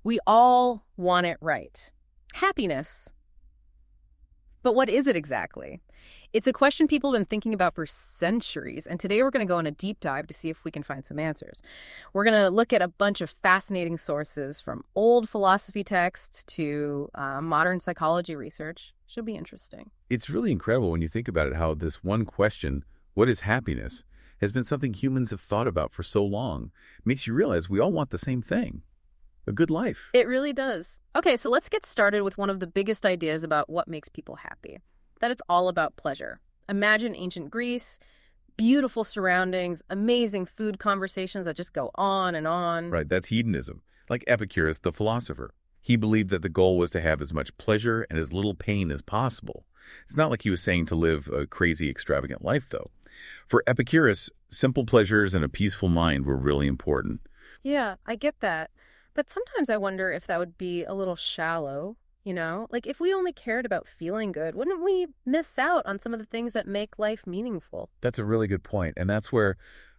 We all want it right. Happiness. But what is it exactly? It's a question people have been thinking about for centuries, and today we're going to go on a deep dive to see if we can find some answers. We're going to look at a bunch of fascinating sources from old philosophy texts to modern psychology research. Should be interesting. It's really incredible when you think about it, how this one question, what is happiness, has been something humans have thought about for so long. It makes you realize we all want the same thing, a good life. It really does. Okay, so let's get started with one of the biggest ideas about what makes people happy, that it's all about pleasure. Imagine ancient Greece, beautiful surroundings, amazing food conversations that just go on and on. Right, that's hedonism. Like Epicurus, the philosopher. He believed that the goal was to have as much pleasure and as little pain as possible. It's not like he was saying to live a crazy, extravagant life, though. For Epicurus, simple pleasures and a peaceful mind were really important. Yeah, I get that. But sometimes I wonder if that would be a little shallow, you know? Like, if we only cared about feeling good, wouldn't we miss out on some of the things that make life meaningful? That's a really good point, and that's where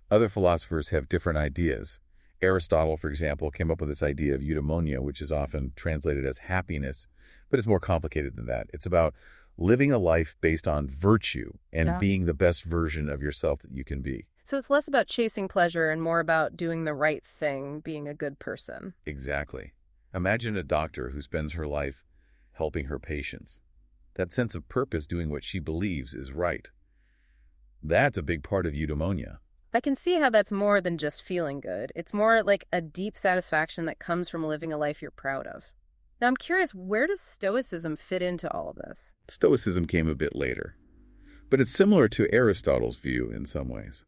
other philosophers have different ideas. Aristotle, for example, came up with this idea of eudaimonia, which is often translated as happiness, but it's more complicated than that. It's about living a life based on virtue and being the best version of yourself that you can be. So it's less about chasing pleasure and more about doing the right thing, being a good person. Exactly. Imagine a doctor who spends her life helping her patients. That sense of purpose, doing what she believes is right. That's a big part of eudaimonia. I can see how that's more than just feeling good. It's more like a deep satisfaction that comes from living a life you're proud of. Now, I'm curious, where does Stoicism fit into all of this? Stoicism came a bit later, but it's similar to Aristotle's view in some ways.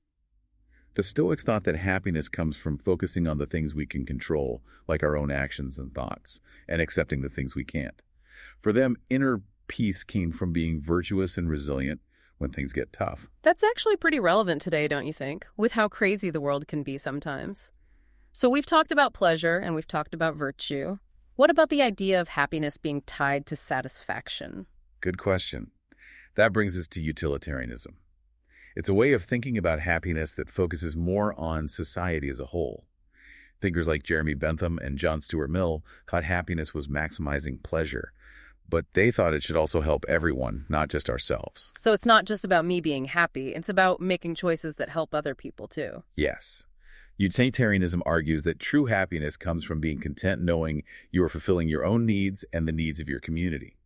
The Stoics thought that happiness comes from focusing on the things we can control, like our own actions and thoughts, and accepting the things we can't. For them, inner peace came from being virtuous and resilient when things get tough. That's actually pretty relevant today, don't you think? With how crazy the world can be sometimes. So we've talked about pleasure and we've talked about virtue. What about the idea of happiness being tied to satisfaction? Good question. That brings us to utilitarianism. It's a way of thinking about happiness that focuses more on society as a whole. Thinkers like Jeremy Bentham and John Stuart Mill thought happiness was maximizing pleasure, but they thought it should also help everyone, not just ourselves. So it's not just about me being happy, it's about making choices that help other people too. Yes. Utilitarianism argues that true happiness comes from being content knowing you are fulfilling your own needs and the needs of your community.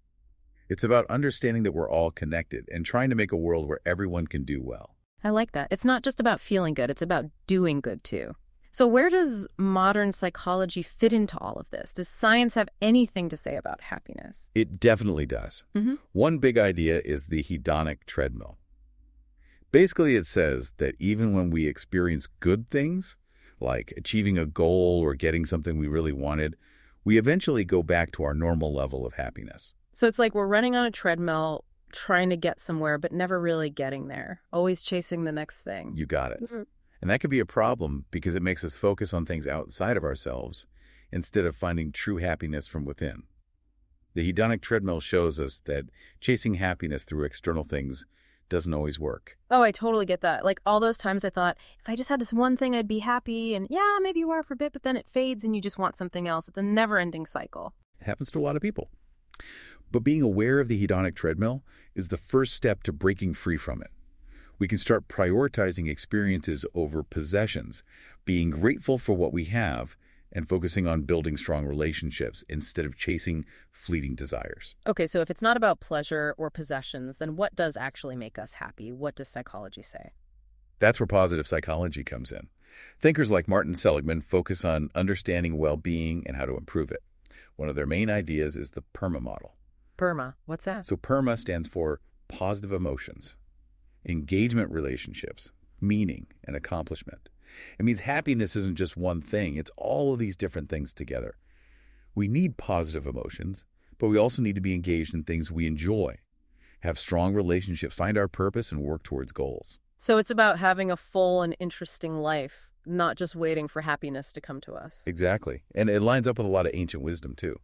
It's about understanding that we're all connected and trying to make a world where everyone can do well. I like that. It's not just about feeling good, it's about doing good too. So where does modern psychology fit into all of this? Does science have anything to say about happiness? It definitely does. Mm-hmm. One big idea is the hedonic treadmill. Basically, it says that even when we experience good things, like achieving a goal or getting something we really wanted, we eventually go back to our normal level of happiness. So it's like we're running on a treadmill, trying to get somewhere, but never really getting there, always chasing the next thing. You got it. Mm-hmm. And that can be a problem because it makes us focus on things outside of ourselves instead of finding true happiness from within. The hedonic treadmill shows us that chasing happiness through external things doesn't always work. Oh, I totally get that. Like all those times I thought, if I just had this one thing, I'd be happy. And yeah, maybe you are for a bit, but then it fades and you just want something else. It's a never-ending cycle. It happens to a lot of people. But being aware of the hedonic treadmill is the first step to breaking free from it. We can start prioritizing experiences over possessions, being grateful for what we have, and focusing on building strong relationships instead of chasing fleeting desires. Okay, so if it's not about pleasure or possessions, then what does actually make us happy? What does psychology say? That's where positive psychology comes in. Thinkers like Martin Seligman focus on understanding well-being and how to improve it. One of their main ideas is the PERMA model. PERMA, what's that? So PERMA stands for positive emotions, engagement relationships, meaning, and accomplishment. It means happiness isn't just one thing. It's all of these different things together. We need positive emotions, but we also need to be engaged in things we enjoy, have strong relationships, find our purpose, and work towards goals. So it's about having a full and interesting life, not just waiting for happiness to come to us. Exactly. And it lines up with a lot of ancient wisdom, too.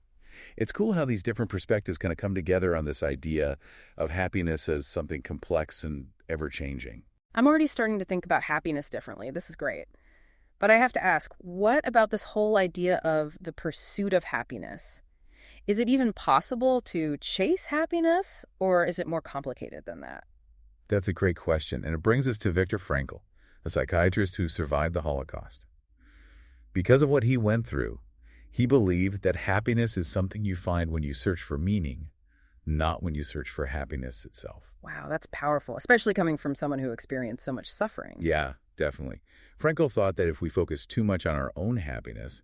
It's cool how these different perspectives kind of come together on this idea of happiness as something complex and ever-changing. I'm already starting to think about happiness differently. This is great. But I have to ask, what about this whole idea of the pursuit of happiness? Is it even possible to chase happiness, or is it more complicated than that? That's a great question, and it brings us to Viktor Frankl, a psychiatrist who survived the Holocaust. Because of what he went through, he believed that happiness is something you find when you search for meaning, not when you search for happiness itself. Wow, that's powerful, especially coming from someone who experienced so much suffering. Yeah, definitely. Frankl thought that if we focus too much on our own happiness,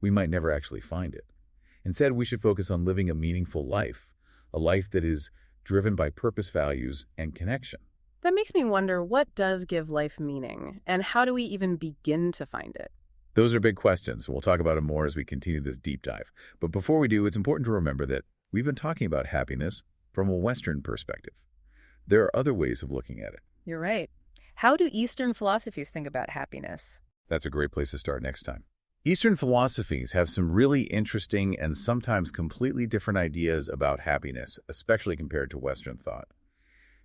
we might never actually find it. Instead, we should focus on living a meaningful life, a life that is driven by purpose, values, and connection. That makes me wonder, what does give life meaning, and how do we even begin to find it? Those are big questions. We'll talk about them more as we continue this deep dive. But before we do, it's important to remember that we've been talking about happiness from a Western perspective. There are other ways of looking at it. You're right. How do Eastern philosophies think about happiness? That's a great place to start next time. Eastern philosophies have some really interesting and sometimes completely different ideas about happiness, especially compared to Western thought.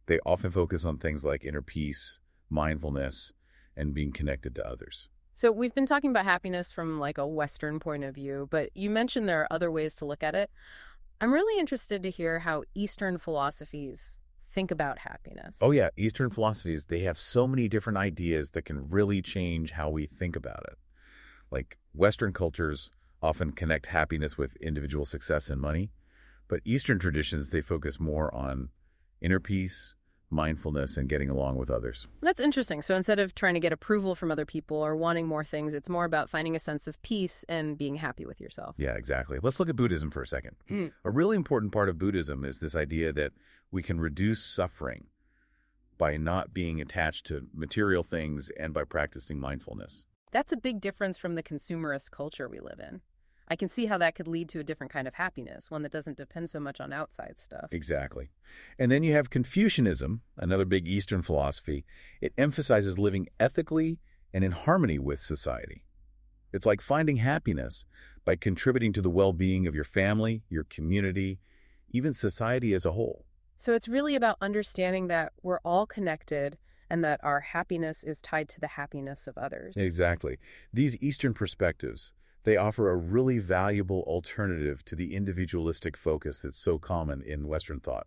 They often focus on things like inner peace, mindfulness, and being connected to others. So we've been talking about happiness from like a Western point of view, but you mentioned there are other ways to look at it. I'm really interested to hear how Eastern philosophies think about happiness. Oh yeah, Eastern philosophies, they have so many different ideas that can really change how we think about it. Like Western cultures often connect happiness with individual success and money, but Eastern traditions, they focus more on inner peace, mindfulness, and getting along with others. That's interesting. So instead of trying to get approval from other people or wanting more things, it's more about finding a sense of peace and being happy with yourself. Yeah, exactly. Let's look at Buddhism for a second. Mm. A really important part of Buddhism is this idea that we can reduce suffering by not being attached to material things and by practicing mindfulness. That's a big difference from the consumerist culture we live in. I can see how that could lead to a different kind of happiness, one that doesn't depend so much on outside stuff. Exactly. And then you have Confucianism, another big Eastern philosophy. It emphasizes living ethically and in harmony with society. It's like finding happiness by contributing to the well-being of your family, your community, even society as a whole. So it's really about understanding that we're all connected and that our happiness is tied to the happiness of others. Exactly. These Eastern perspectives, they offer a really valuable alternative to the individualistic focus that's so common in Western thought.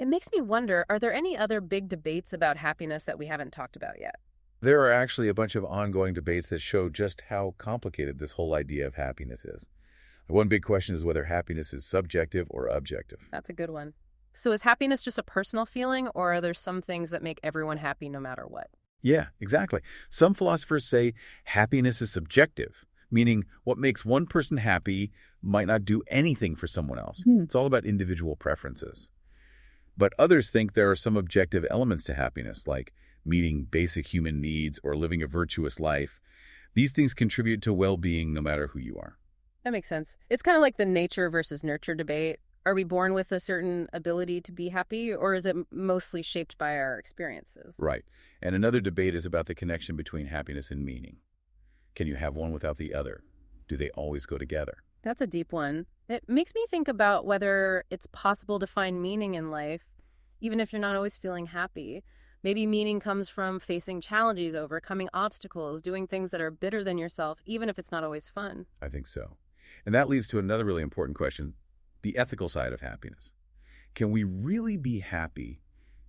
It makes me wonder, are there any other big debates about happiness that we haven't talked about yet? There are actually a bunch of ongoing debates that show just how complicated this whole idea of happiness is. One big question is whether happiness is subjective or objective. That's a good one. So is happiness just a personal feeling, or are there some things that make everyone happy no matter what? Yeah, exactly. Some philosophers say happiness is subjective, meaning what makes one person happy might not do anything for someone else. It's all about individual preferences. But others think there are some objective elements to happiness, like meeting basic human needs or living a virtuous life. These things contribute to well-being no matter who you are. That makes sense. It's kind of like the nature versus nurture debate. Are we born with a certain ability to be happy, or is it mostly shaped by our experiences? Right. And another debate is about the connection between happiness and meaning. Can you have one without the other? Do they always go together? That's a deep one. It makes me think about whether it's possible to find meaning in life, even if you're not always feeling happy. Maybe meaning comes from facing challenges, overcoming obstacles, doing things that are bitter than yourself, even if it's not always fun. I think so. And that leads to another really important question, the ethical side of happiness. Can we really be happy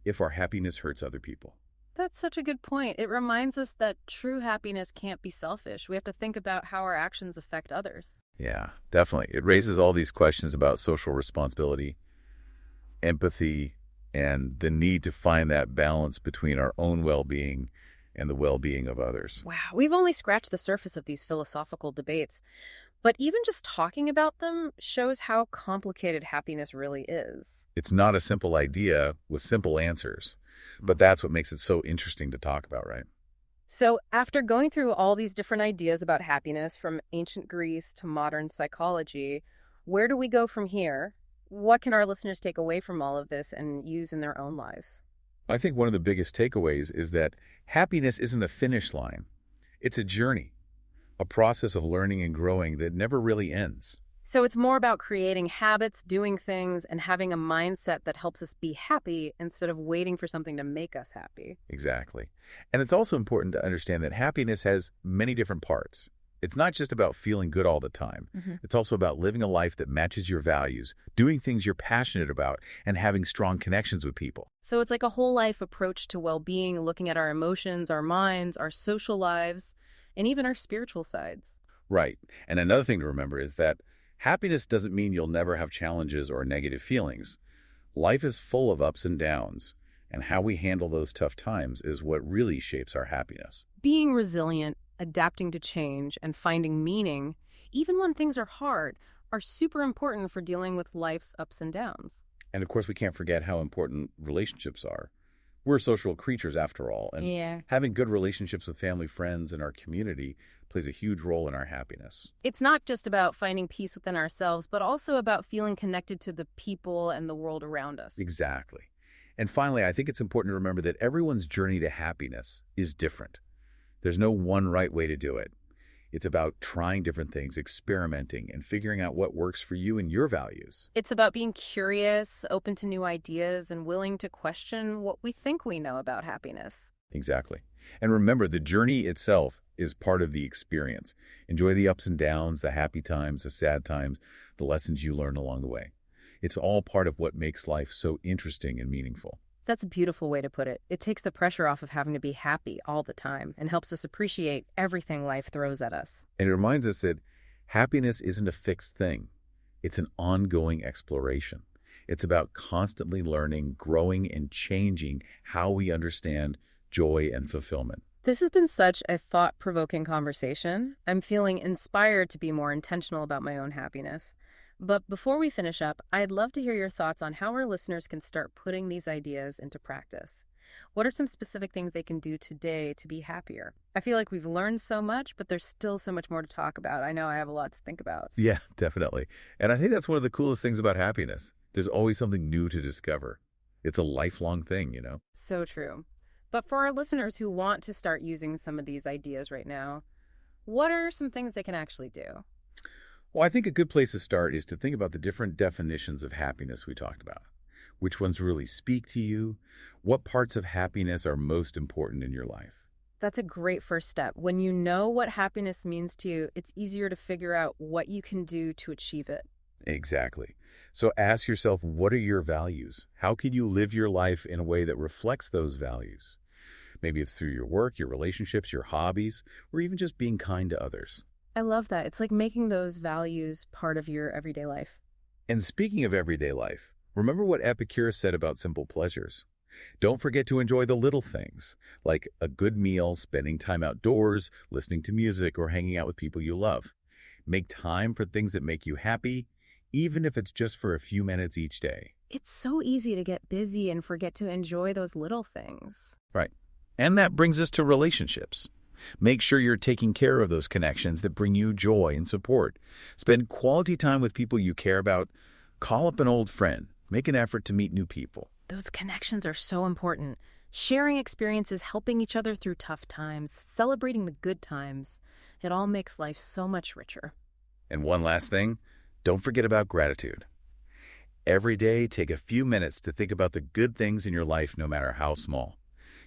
if our happiness hurts other people? That's such a good point. It reminds us that true happiness can't be selfish. We have to think about how our actions affect others. Yeah, definitely. It raises all these questions about social responsibility, empathy, and the need to find that balance between our own well-being and the well-being of others. Wow, we've only scratched the surface of these philosophical debates, but even just talking about them shows how complicated happiness really is. It's not a simple idea with simple answers, but that's what makes it so interesting to talk about, right? So after going through all these different ideas about happiness from ancient Greece to modern psychology, where do we go from here? What can our listeners take away from all of this and use in their own lives? I think one of the biggest takeaways is that happiness isn't a finish line. It's a journey, a process of learning and growing that never really ends. So it's more about creating habits, doing things, and having a mindset that helps us be happy instead of waiting for something to make us happy. Exactly. And it's also important to understand that happiness has many different parts. It's not just about feeling good all the time. Mhm. It's also about living a life that matches your values, doing things you're passionate about, and having strong connections with people. So it's like a whole life approach to well-being, looking at our emotions, our minds, our social lives, and even our spiritual sides. Right. And another thing to remember is that happiness doesn't mean you'll never have challenges or negative feelings. Life is full of ups and downs, and how we handle those tough times is what really shapes our happiness. Being resilient, adapting to change, and finding meaning, even when things are hard, are super important for dealing with life's ups and downs. And of course, we can't forget how important relationships are. We're social creatures after all, and Yeah. having good relationships with family, friends, and our community plays a huge role in our happiness. It's not just about finding peace within ourselves, but also about feeling connected to the people and the world around us. Exactly. And finally, I think it's important to remember that everyone's journey to happiness is different. There's no one right way to do it. It's about trying different things, experimenting, and figuring out what works for you and your values. It's about being curious, open to new ideas, and willing to question what we think we know about happiness. Exactly. And remember, the journey itself is part of the experience. Enjoy the ups and downs, the happy times, the sad times, the lessons you learn along the way. It's all part of what makes life so interesting and meaningful. That's a beautiful way to put it. It takes the pressure off of having to be happy all the time and helps us appreciate everything life throws at us. And it reminds us that happiness isn't a fixed thing. It's an ongoing exploration. It's about constantly learning, growing, and changing how we understand joy and fulfillment. This has been such a thought-provoking conversation. I'm feeling inspired to be more intentional about my own happiness. But before we finish up, I'd love to hear your thoughts on how our listeners can start putting these ideas into practice. What are some specific things they can do today to be happier? I feel like we've learned so much, but there's still so much more to talk about. I know I have a lot to think about. Yeah, definitely. And I think that's one of the coolest things about happiness. There's always something new to discover. It's a lifelong thing. So true. But for our listeners who want to start using some of these ideas right now, what are some things they can actually do? Well, I think a good place to start is to think about the different definitions of happiness we talked about. Which ones really speak to you? What parts of happiness are most important in your life? That's a great first step. When you know what happiness means to you, it's easier to figure out what you can do to achieve it. Exactly. So ask yourself, what are your values? How can you live your life in a way that reflects those values? Maybe it's through your work, your relationships, your hobbies, or even just being kind to others. I love that. It's like making those values part of your everyday life. And speaking of everyday life, remember what Epicurus said about simple pleasures. Don't forget to enjoy the little things, like a good meal, spending time outdoors, listening to music, or hanging out with people you love. Make time for things that make you happy, even if it's just for a few minutes each day. It's so easy to get busy and forget to enjoy those little things. Right. And that brings us to relationships. Make sure you're taking care of those connections that bring you joy and support. Spend quality time with people you care about. Call up an old friend. Make an effort to meet new people. Those connections are so important. Sharing experiences, helping each other through tough times, celebrating the good times. It all makes life so much richer. And one last thing, don't forget about gratitude. Every day, take a few minutes to think about the good things in your life, no matter how small.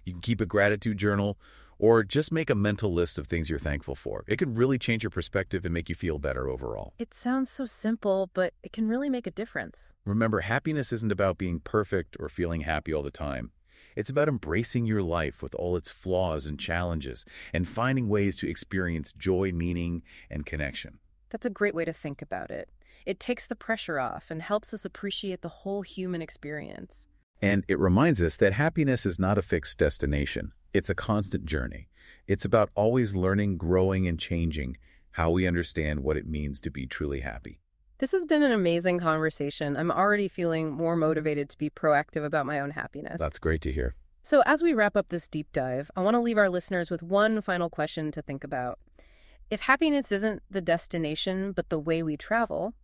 You can keep a gratitude journal or just make a mental list of things you're thankful for. It can really change your perspective and make you feel better overall. It sounds so simple, but it can really make a difference. Remember, happiness isn't about being perfect or feeling happy all the time. It's about embracing your life with all its flaws and challenges and finding ways to experience joy, meaning, and connection. That's a great way to think about it. It takes the pressure off and helps us appreciate the whole human experience. And it reminds us that happiness is not a fixed destination. It's a constant journey. It's about always learning, growing, and changing how we understand what it means to be truly happy. This has been an amazing conversation. I'm already feeling more motivated to be proactive about my own happiness. That's great to hear. So as we wrap up this deep dive, I want to leave our listeners with one final question to think about. If happiness isn't the destination, but the way we travel,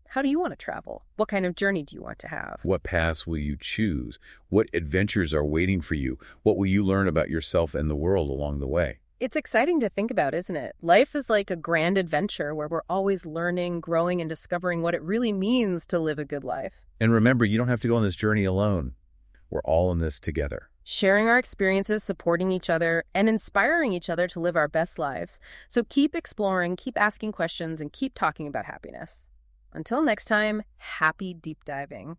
how do you want to travel? What kind of journey do you want to have? What paths will you choose? What adventures are waiting for you? What will you learn about yourself and the world along the way? It's exciting to think about, isn't it? Life is like a grand adventure where we're always learning, growing, and discovering what it really means to live a good life. And remember, you don't have to go on this journey alone. We're all in this together. Sharing our experiences, supporting each other, and inspiring each other to live our best lives. So keep exploring, keep asking questions, and keep talking about happiness. Until next time, happy deep diving.